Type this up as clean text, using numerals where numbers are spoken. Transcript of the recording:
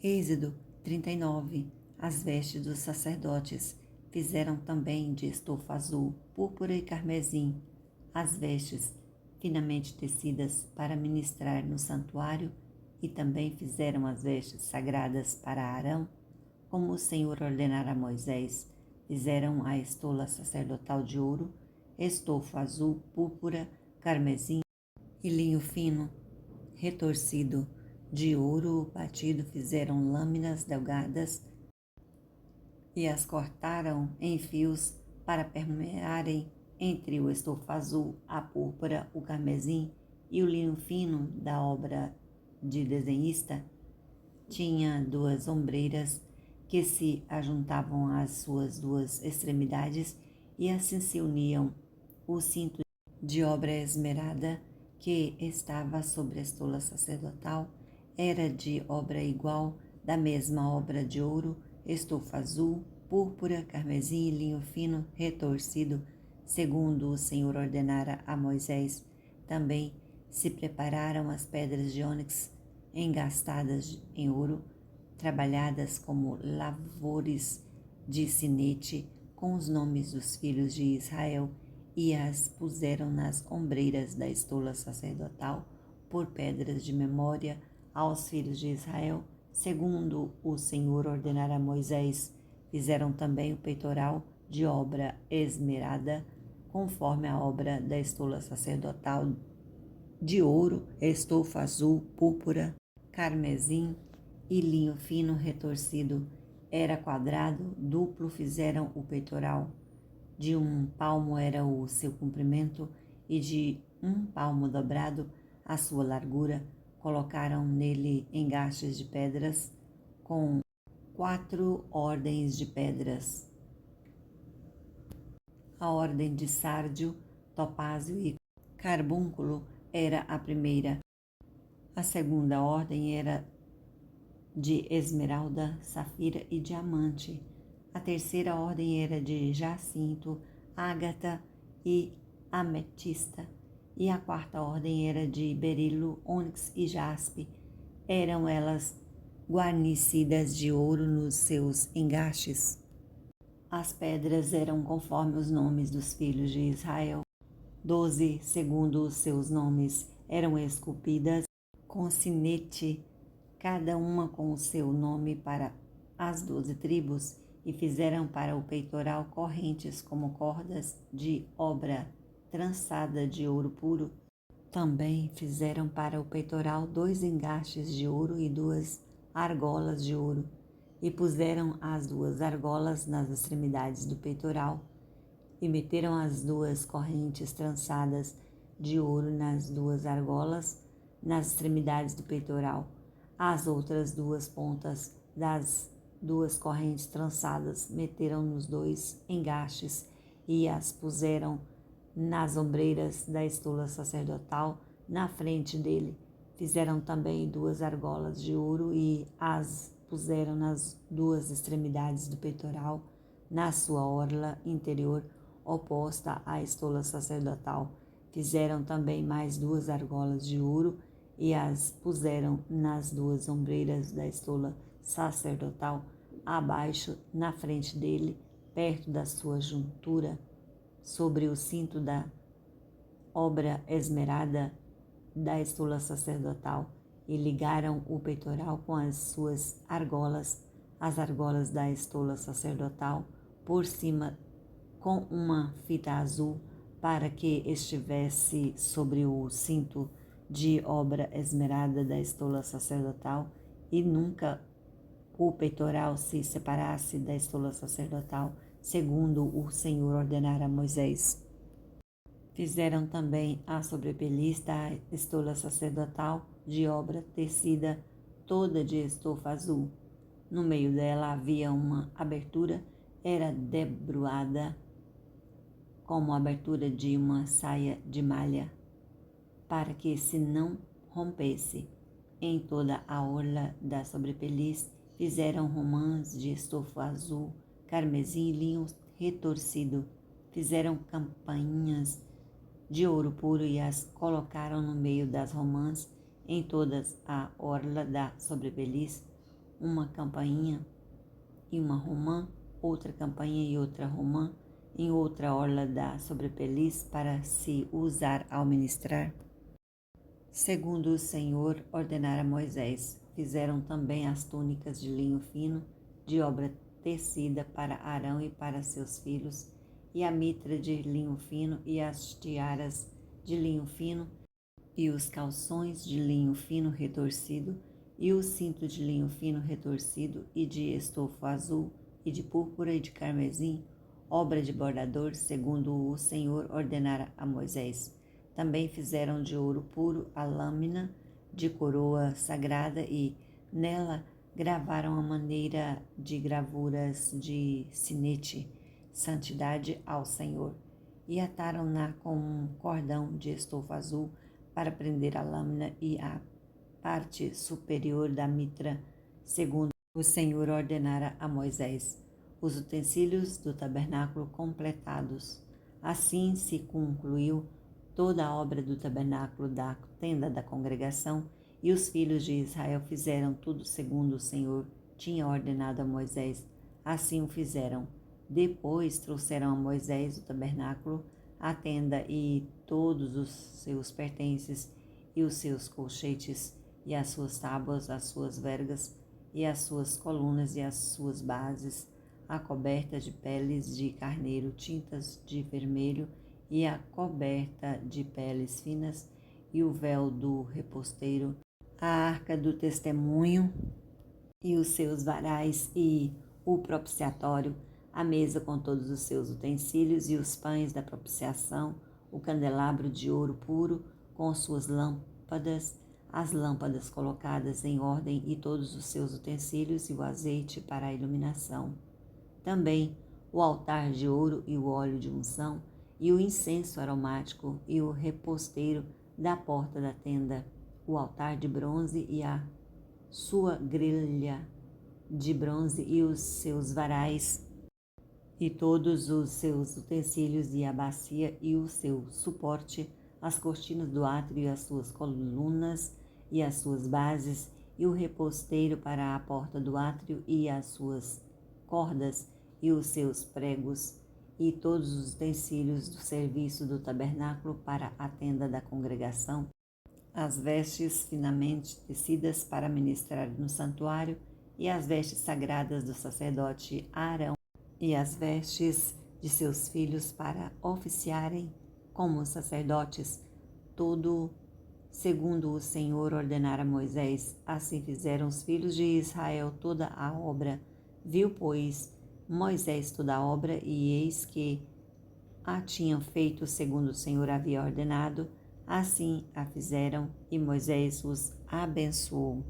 Êxodo 39. As vestes dos sacerdotes fizeram também de estofa azul, púrpura e carmesim as vestes finamente tecidas para ministrar no santuário, e também fizeram as vestes sagradas para Arão, como o Senhor ordenara a Moisés. Fizeram a estola sacerdotal de ouro, estofa azul, púrpura, carmesim e linho fino, retorcido. De ouro batido fizeram lâminas delgadas e as cortaram em fios para permearem entre o estofa azul, a púrpura, o carmesim e o linho fino da obra de desenhista. Tinha 2 ombreiras que se ajuntavam às suas 2 extremidades e assim se uniam. O cinto de obra esmerada que estava sobre a estola sacerdotal era de obra igual, da mesma obra de ouro, estofa azul, púrpura, carmesim e linho fino retorcido, segundo o Senhor ordenara a Moisés. Também se prepararam as pedras de ônix engastadas em ouro, trabalhadas como lavores de sinete, com os nomes dos filhos de Israel, e as puseram nas ombreiras da estola sacerdotal por pedras de memória aos filhos de Israel, segundo o Senhor ordenara a Moisés. Fizeram também o peitoral de obra esmerada, conforme a obra da estola sacerdotal de ouro, estofa azul, púrpura, carmesim e linho fino retorcido. Era quadrado, duplo fizeram o peitoral. De 1 palmo era o seu comprimento, e de 1 palmo dobrado a sua largura. Colocaram nele engastes de pedras, com 4 ordens de pedras. A ordem de sárdio, topázio e carbúnculo era a primeira. A segunda ordem era de esmeralda, safira e diamante. A terceira ordem era de jacinto, ágata e ametista. E a quarta ordem era de berilo, ônix e jaspe. Eram elas guarnecidas de ouro nos seus engastes. As pedras eram conforme os nomes dos filhos de Israel. 12, segundo os seus nomes, eram esculpidas com sinete, cada uma com o seu nome para as 12 tribos, e fizeram para o peitoral correntes como cordas de obra trançada de ouro puro. Também fizeram para o peitoral 2 engastes de ouro e 2 argolas de ouro, e puseram as 2 argolas nas extremidades do peitoral, e meteram as 2 correntes trançadas de ouro nas 2 argolas, nas extremidades do peitoral. As outras 2 pontas das 2 correntes trançadas meteram nos 2 engastes e as puseram nas ombreiras da estola sacerdotal na frente dele. Fizeram também 2 argolas de ouro e as puseram nas 2 extremidades do peitoral, na sua orla interior oposta à estola sacerdotal. Fizeram também mais 2 argolas de ouro e as puseram nas 2 ombreiras da estola sacerdotal, abaixo, na frente dele, perto da sua juntura, sobre o cinto da obra esmerada da estola sacerdotal, e ligaram o peitoral com as suas argolas, as argolas da estola sacerdotal, por cima com uma fita azul, para que estivesse sobre o cinto de obra esmerada da estola sacerdotal, e nunca o peitoral se separasse da estola sacerdotal, segundo o Senhor ordenara a Moisés. Fizeram também a sobrepeliz da estola sacerdotal de obra tecida toda de estofa azul. No meio dela havia uma abertura, era debruada como a abertura de uma saia de malha, para que se não rompesse. Em toda a orla da sobrepeliz fizeram romãs de estofa azul, carmesim e linho retorcido. Fizeram campainhas de ouro puro e as colocaram no meio das romãs. Em toda a orla da sobrepeliz, uma campainha e uma romã, outra campainha e outra romã, em outra orla da sobrepeliz para se usar ao ministrar? Segundo o Senhor ordenara a Moisés, fizeram também as túnicas de linho fino, de obra tecida para Arão e para seus filhos, e a mitra de linho fino, e as tiaras de linho fino, e os calções de linho fino retorcido, e o cinto de linho fino retorcido, e de estofo azul, e de púrpura e de carmesim, obra de bordador, segundo o Senhor ordenara a Moisés. Também fizeram de ouro puro a lâmina de coroa sagrada e nela gravaram a maneira de gravuras de sinete, santidade ao Senhor, e ataram-na com um cordão de estofo azul para prender a lâmina e a parte superior da mitra, segundo o Senhor ordenara a Moisés. Os utensílios do tabernáculo completados. Assim se concluiu toda a obra do tabernáculo da tenda da congregação, e os filhos de Israel fizeram tudo segundo o Senhor tinha ordenado a Moisés. Assim o fizeram. Depois trouxeram a Moisés o tabernáculo, a tenda e todos os seus pertences, e os seus colchetes, e as suas tábuas, as suas vergas, e as suas colunas e as suas bases, a coberta de peles de carneiro tintas de vermelho, e a coberta de peles finas, e o véu do reposteiro, a arca do testemunho, e os seus varais, e o propiciatório, a mesa com todos os seus utensílios, e os pães da propiciação, o candelabro de ouro puro, com suas lâmpadas, as lâmpadas colocadas em ordem, e todos os seus utensílios, e o azeite para a iluminação. Também o altar de ouro e o óleo de unção, e o incenso aromático, e o reposteiro da porta da tenda, o altar de bronze e a sua grelha de bronze, e os seus varais, e todos os seus utensílios, e a bacia e o seu suporte, as cortinas do átrio e as suas colunas e as suas bases, e o reposteiro para a porta do átrio e as suas cordas e os seus pregos, e todos os utensílios do serviço do tabernáculo para a tenda da congregação, as vestes finamente tecidas para ministrar no santuário, e as vestes sagradas do sacerdote Arão, e as vestes de seus filhos para oficiarem como sacerdotes, tudo segundo o Senhor ordenara a Moisés. Assim fizeram os filhos de Israel toda a obra. Viu, pois, Moisés toda a obra, e eis que a tinham feito segundo o Senhor havia ordenado. Assim a fizeram, e Moisés os abençoou.